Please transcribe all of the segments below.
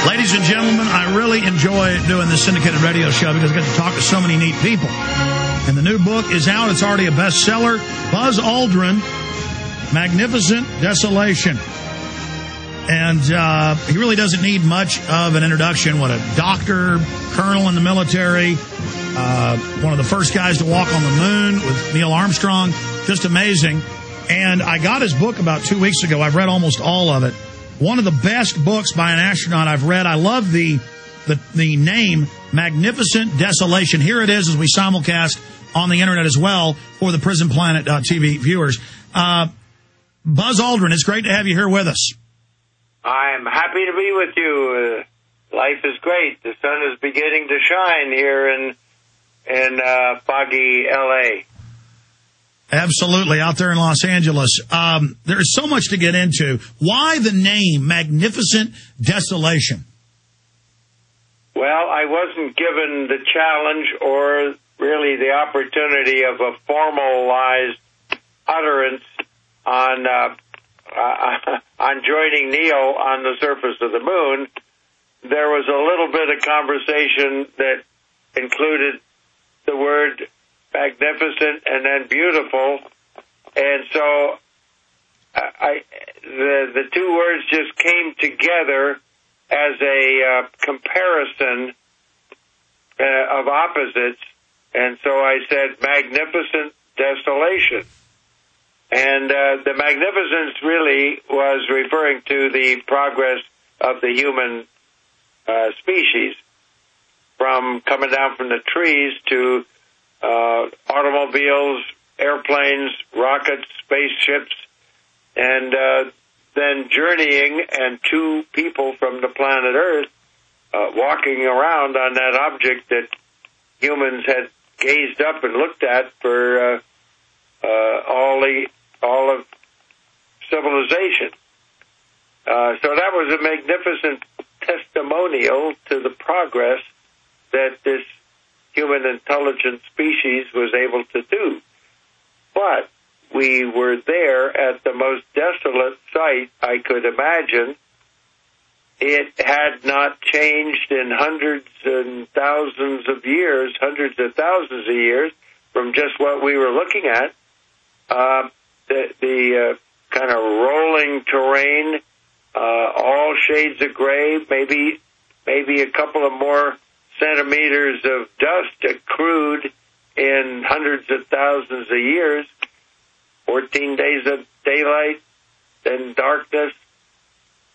Ladies and gentlemen, I really enjoy doing this syndicated radio show because I get to talk to so many neat people. And the new book is out. It's already a bestseller. Buzz Aldrin, Magnificent Desolation. And he really doesn't need much of an introduction. What a doctor, colonel in the military, one of the first guys to walk on the moon with Neil Armstrong. Just amazing. And I got his book about 2 weeks ago. I've read almost all of it. One of the best books by an astronaut I've read. I love the name, Magnificent Desolation. Here it is as we simulcast on the internet as well for the Prison Planet TV viewers. Buzz Aldrin, it's great to have you here with us. I'm happy to be with you. Life is great. The sun is beginning to shine here in foggy L.A. Absolutely, out there in Los Angeles. There is so much to get into. Why the name Magnificent Desolation? Well, I wasn't given the challenge or really the opportunity of a formalized utterance on joining Neil on the surface of the moon. There was a little bit of conversation that included the word magnificent and then beautiful, and so the two words just came together as a comparison of opposites, and so I said magnificent desolation. And the magnificence really was referring to the progress of the human species, from coming down from the trees to automobiles, airplanes, rockets, spaceships, and then journeying, and two people from the planet Earth walking around on that object that humans had gazed up and looked at for all of civilization. So that was a magnificent testimonial to the progress that this human intelligent species was able to do. But we were there at the most desolate site I could imagine. It had not changed in hundreds of thousands of years from just what we were looking at. The kind of rolling terrain, all shades of gray, maybe a couple of more centimeters of dust accrued in hundreds of thousands of years, 14 days of daylight, then darkness,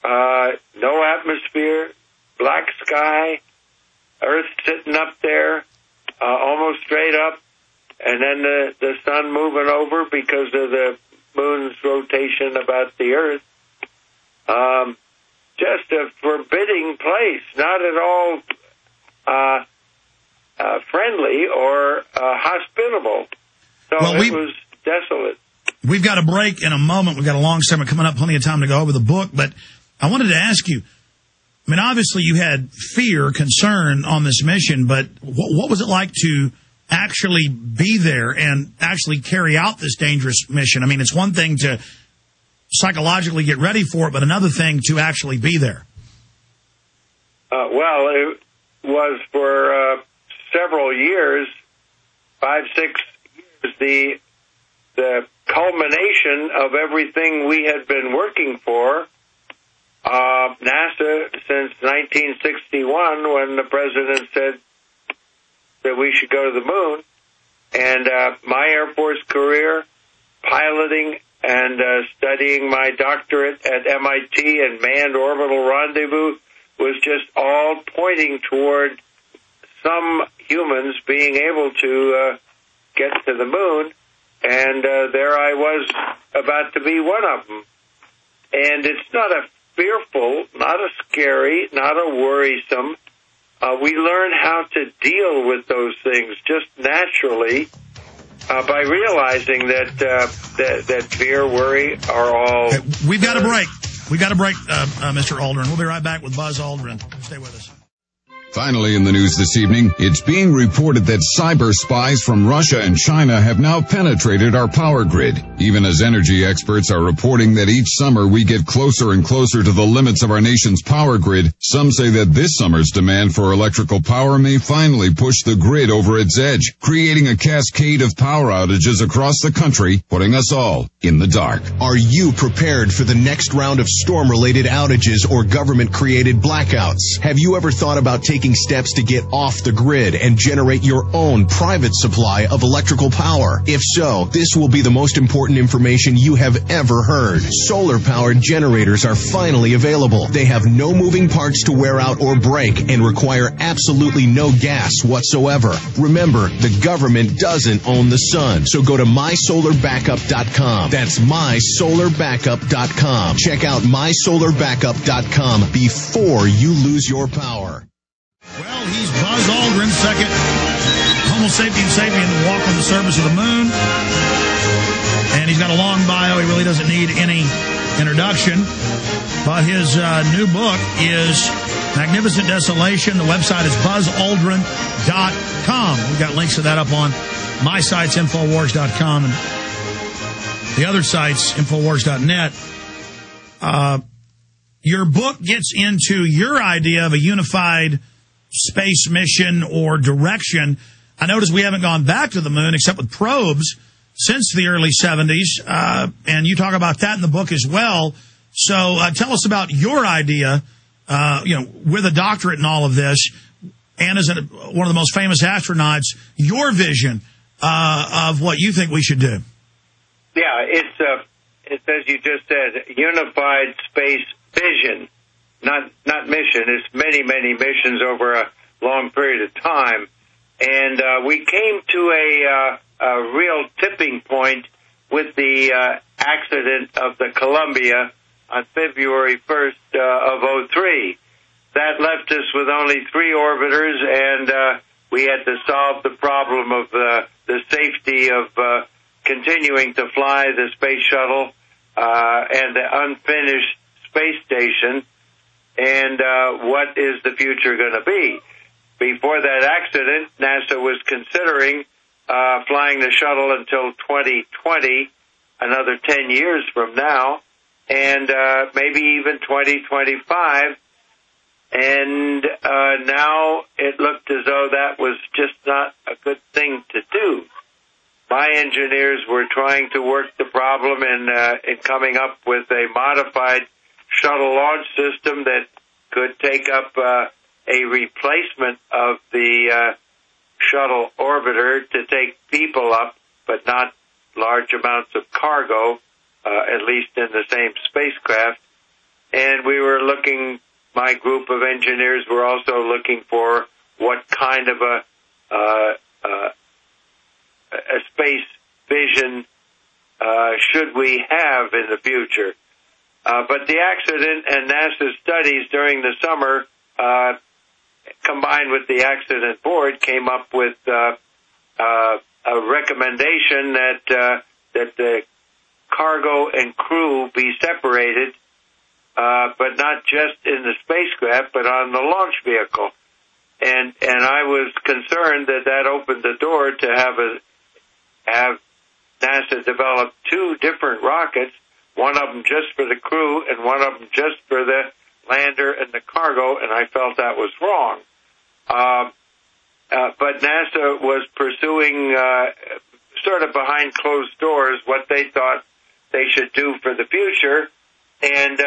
no atmosphere, black sky, Earth sitting up there, almost straight up, and then the sun moving over because of the moon's rotation about the Earth. Just a forbidding place, not at all friendly or hospitable. So well, it was desolate. We've got a break in a moment. We've got a long segment coming up, plenty of time to go over the book. But I wanted to ask you, I mean, obviously you had fear, concern on this mission, but what was it like to actually be there and actually carry out this dangerous mission? I mean, it's one thing to psychologically get ready for it, but another thing to actually be there. Well, it was for several years, 5, 6 years, the culmination of everything we had been working for. NASA since 1961, when the president said that we should go to the moon, and my Air Force career, piloting and studying my doctorate at MIT and manned orbital rendezvous, was just all pointing toward some humans being able to get to the moon, and there I was about to be one of them. And it's not a fearful, not a scary, not a worrisome. We learn how to deal with those things just naturally by realizing that fear, worry are all... We've got a break. We've got a break, Mr. Aldrin. We'll be right back with Buzz Aldrin. Stay with us. Finally, in the news this evening, it's being reported that cyber spies from Russia and China have now penetrated our power grid. Even as energy experts are reporting that each summer we get closer and closer to the limits of our nation's power grid, some say that this summer's demand for electrical power may finally push the grid over its edge, creating a cascade of power outages across the country, putting us all in the dark. Are you prepared for the next round of storm-related outages or government-created blackouts? Have you ever thought about taking steps to get off the grid and generate your own private supply of electrical power? If so, this will be the most important information you have ever heard. Solar-powered generators are finally available. They have no moving parts to wear out or break and require absolutely no gas whatsoever. Remember, the government doesn't own the sun, so go to mysolarbackup.com. That's mysolarbackup.com. Check out mysolarbackup.com before you lose your power. Well, he's Buzz Aldrin, second Homo sapiens sapien to walk on the surface of the moon. And he's got a long bio. He really doesn't need any introduction. But his new book is Magnificent Desolation. The website is buzzaldrin.com. We've got links to that up on my sites, Infowars.com, and the other sites, Infowars.net. Your book gets into your idea of a unified space mission or direction. I notice we haven't gone back to the moon except with probes since the early 70s, and you talk about that in the book as well. So tell us about your idea, with a doctorate in all of this, and as one of the most famous astronauts, your vision of what you think we should do. Yeah, it's as you just said, unified space vision. Not mission. It's many, many missions over a long period of time. And we came to a real tipping point with the accident of the Columbia on February 1st of 2003. That left us with only 3 orbiters, and we had to solve the problem of the safety of continuing to fly the space shuttle and the unfinished space station. And what is the future going to be? Before that accident, NASA was considering flying the shuttle until 2020, another 10 years from now, and maybe even 2025. And now it looked as though that was just not a good thing to do. My engineers were trying to work the problem in coming up with a modified shuttle launch system that could take up a replacement of the shuttle orbiter to take people up, but not large amounts of cargo, at least in the same spacecraft. And we were looking, my group of engineers were also looking for what kind of a space vision should we have in the future. But the accident and NASA's studies during the summer, combined with the accident board, came up with a recommendation that the cargo and crew be separated, but not just in the spacecraft, but on the launch vehicle. And I was concerned that opened the door to have NASA develop 2 different rockets, one of them just for the crew and one of them just for the lander and the cargo, and I felt that was wrong. But NASA was pursuing, sort of behind closed doors, what they thought they should do for the future. And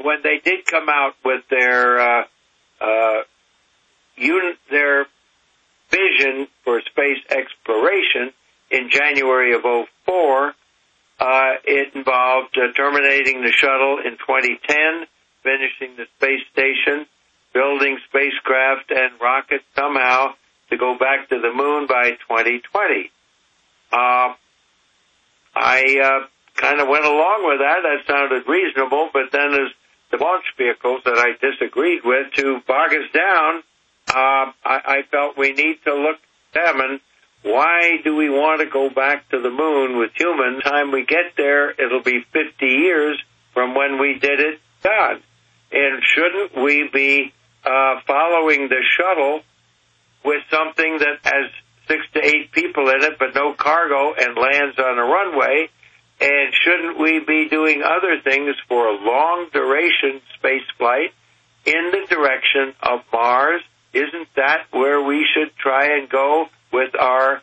when they did come out with their vision for space exploration in January of 2004, it involved terminating the shuttle in 2010, finishing the space station, building spacecraft and rockets somehow to go back to the moon by 2020. I kind of went along with that. That sounded reasonable, but then as the launch vehicles that I disagreed with to bog us down, I felt we need to examine why do we want to go back to the moon with humans? By the time we get there, it'll be 50 years from when we did it. God, And shouldn't we be following the shuttle with something that has 6 to 8 people in it, but no cargo, and lands on a runway? And shouldn't we be doing other things for a long-duration space flight in the direction of Mars? Isn't that where we should try and go with our